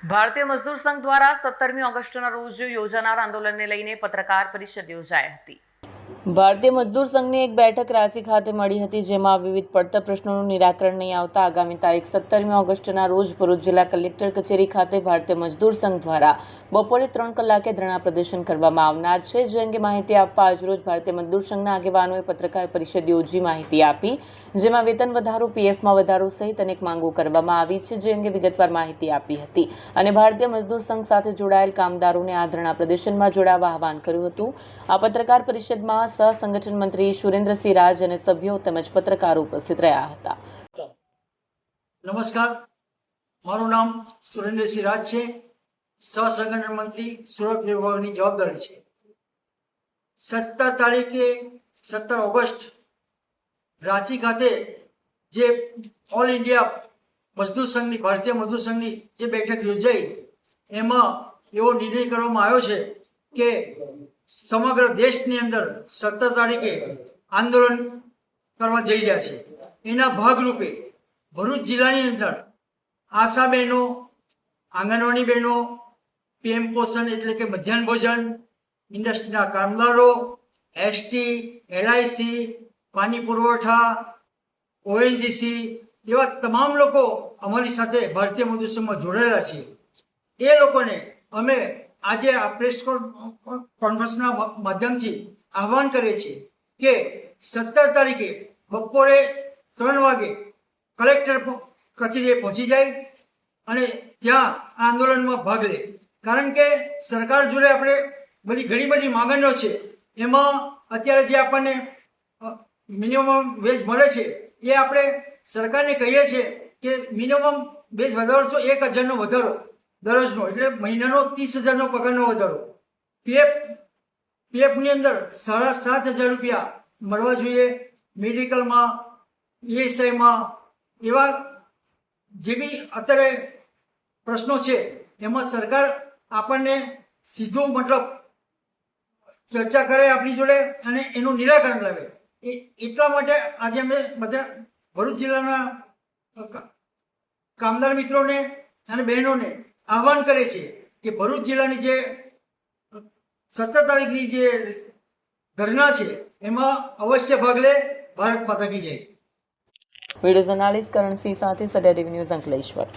ભારતીય મજદૂર સંઘ દ્વારા 17મી ઓગસ્ટના રોજ યોજાનાર આંદોલનને લઈને પત્રકાર પરિષદ યોજાઈ હતી। ભારતીય મજદૂર સંઘની એક બેઠક રાંચી ખાતે મળી હતી, જેમાં વિવિધ પડતર પ્રશ્નોનું નિરાકરણ નહીં આવતા આગામી તારીખ 17મી ઓગસ્ટના રોજ ભરૂચ જિલ્લા કલેક્ટર કચેરી ખાતે ભારતીય મજદૂર સંઘ દ્વારા બપોરે 3 કલાકે ધરણા પ્રદર્શન કરવામાં આવનાર છે। જે અંગે માહિતી આપવા આજરોજ ભારતીય મજદૂર સંઘના આગેવાનોએ પત્રકાર પરિષદ યોજી માહિતી આપી, જેમાં વેતન વધારો, પીએફમાં વધારો સહિત અનેક માંગો કરવામાં આવી છે, જે અંગે વિગતવાર માહિતી આપી હતી અને ભારતીય મજદૂર સંઘ સાથે જોડાયેલ કામદારોને આ ધરણા પ્રદર્શનમાં જોડાવા આહવાન કર્યું હતું। આ પત્રકાર પરિષદમાં સહ સંગઠન મંત્રી સુરેન્દ્રસિંહ રાજ અને સભ્યો તેમજ પત્રકારો ઉપસ્થિત રહ્યા હતા। નમસ્કાર, મારું નામ સુરેન્દ્રસિંહ રાજ છે। સહ સંગઠન મંત્રી સુરત વિભાગની જવાબદારી છે। 17 ઓગસ્ટ રાંચી ખાતે જે ઓલ ઇન્ડિયા મજદૂર સંઘની ભારતીય મજદૂર સંઘની જે બેઠક યોજાઈ, એમાં એવો નિર્ણય કરવામાં આવ્યો છે કે સમગ્ર દેશની અંદર 17 તારીખે આંદોલન કરવા જઈ રહ્યા છે। એના ભાગરૂપે ભરૂચ જિલ્લાની અંદર આશા બહેનો, આંગણવાડી બહેનો, પીએમ પોષણ એટલે કે મધ્યાહન ભોજન, ઇન્ડસ્ટ્રીના કામદારો, એસટી, એલઆઈસી, પાણી પુરવઠા, ઓએનજીસી એવા તમામ લોકો અમારી સાથે ભારતીય મજદૂર સંઘમાં જોડાયેલા છે। એ લોકોને અમે આજે આ પ્રેસ કોન્ફરન્સના માધ્યમથી આહવાન કરીએ છીએ કે 17 તારીખે બપોરે 3 વાગે કલેક્ટર કચેરીએ પહોંચી જાય અને ત્યાં આ આંદોલનમાં ભાગ લે। કારણ કે સરકાર જોડે આપણે ઘણી બધી માંગણીઓ છે। એમાં અત્યારે જે આપણને મિનિમમ વેજ મળે છે, એ આપણે સરકારને કહીએ છીએ કે મિનિમમ વેજ વધારો છો 1000નો વધારો દરરોજનો, એટલે મહિનાનો 30,000નો પગારનો વધારો। પીએફની અંદર 7,500 રૂપિયા મળવા જોઈએ। મેડિકલમાં, ઈએસઆઈમાં એવા જે બી અત્યારે પ્રશ્નો છે, એમાં સરકાર આપણને સીધું મતલબ ચર્ચા કરે આપણી જોડે અને એનું નિરાકરણ લાવે। એટલા માટે આજે અમે બધા ભરૂચ જિલ્લાના કામદાર મિત્રોને અને બહેનોને આહવાન કરે છે કે ભરૂચ જિલ્લાની જે 17 તારીખની જે ધરણા છે, એમાં અવશ્ય ભાગ લે। ભારત માતા કી જય। વિડીયો જર્નાલિસ્ટ કરણસિંહ સાથે સડ્યા ટીવી ન્યૂઝ અંકલેશ્વર।